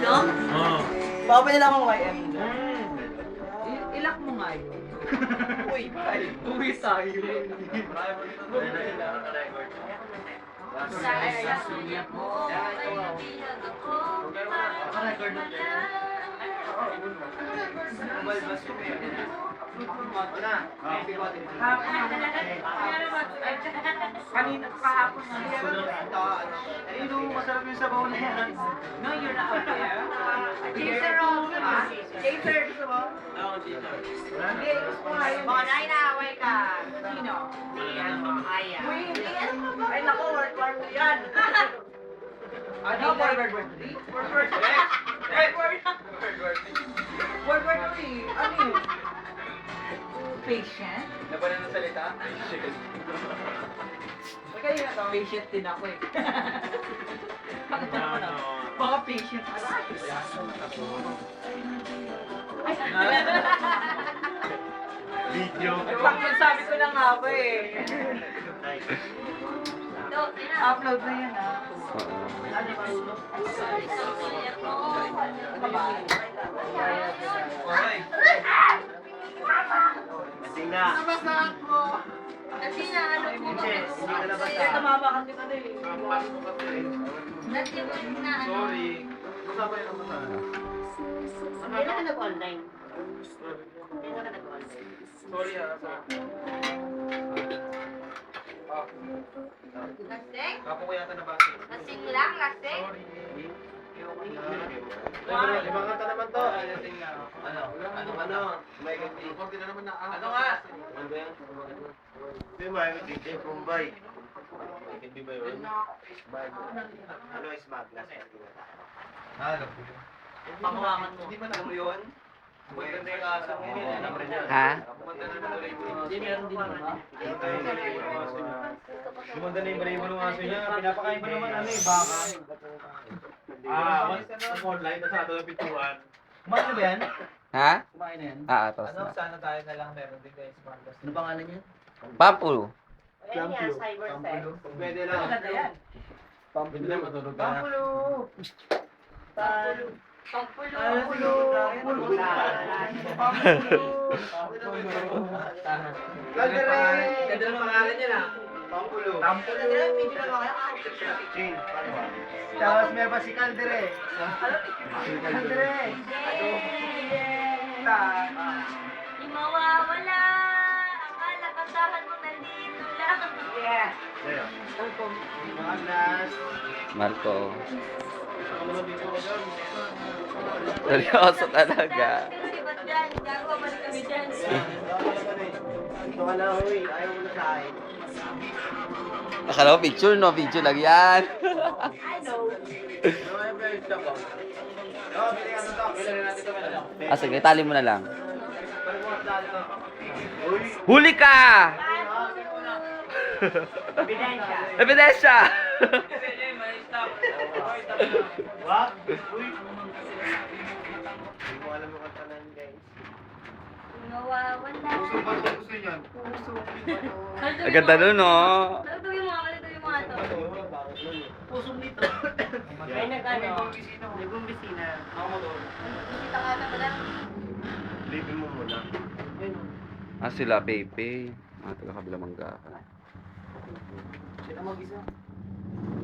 ano? Oo. Baka pa nila akong YM. Ilak mo nga yun. Uy, bye. Uwi tayo. Sa suya mo, kaibigan ako, Naka-record na Kanina kahapon na. Masarap yung sabaw na yan. No, you're not up there. Chaser roll, ha? Chaser, gusto mo? Hindi, gusto mo ngayon. Mga nainaway ka. Sino? Aya. Uy, hindi, ano ka ba? Ay, naku, word mo yan. Ano, word. Word eh. Ano yun? Patient? Nabanan ng salita? Kanina to, patient din ako eh. Bakit naman ako? Baka patient. Video. Sabi ko na nga ba eh. Upload na yan ah. Kasing na. Kasi na ano po Hindi, hindi ka nabasa. Tumama kasi ka na eh. Dati mo na ano. Sorry. Masama yung nabasa. Kailan ka nag-online? Kailan ka nag-online? Sorry ha. Lasing? Kapo ko yata nabasa. Lasing lang, lasing? Limang kanta naman to. Ano? May hindi na naman na. Ano nga? Ano ba yan? Hindi, may DJ Bombay. Hindi ba yun? Ano is Magnas? Alam ko yun. Pangawakan mo. Hindi man alam mo yun? Maganda yung aso mo. Ha? Maganda na tuloy mo. Hindi, meron din ba? Gumanda na yung balayibo ng aso niya. Pinapakain pa naman ano eh, baka. Once online, nasado ng pintuan. Kumain ba yan? Ha? Kumain na yan? Tapos Ano, na. sana tayo na lang meron din guys. Ano pangalan niya? Pampulo. Ayan yan, cyber sex. Pwede lang. Maganda yan. Pwede lang matulog ka na. Pampulo! Pangpulo. Pampulo! Calderete! Ganda naman pangalan niya na. Pampulo. Pampulo! Chain. Tapos may pa si Caldere. Caldere! Di mawawala. Akala kasahan mo nandito lang. Yeah. Sa'yo. Magnas. Marco. Ano na dito ko dyan? Seryoso talaga. Kasi ba't dyan? Gago, balik kami dyan. Ito ka na, huy. Ayaw mo na sa akin. Akala ko picture, no? Video lang yan. I know. Ano yung pwede siya ko? Oo, bili ka na to. Bilhin natin ito ka na. Sige, tali mo na lang. Balik mo sa atin to. Uy! Huli ka! Ebidensya. Ebidensya! What? Uy! Hindi mo alam yung kanta na yun, guys. Di mawawala. Gusto niyan. Ang ganda nun, no? Tuloy mo nga, tuloy mo nga to. Pusong dito. Ay, nag-ano? Nag-umbisina. Ako mo doon. Kita ka na pala. Leave mo muna. Sila, Pepe. Taga kabila manggahan. Sino mag-isa?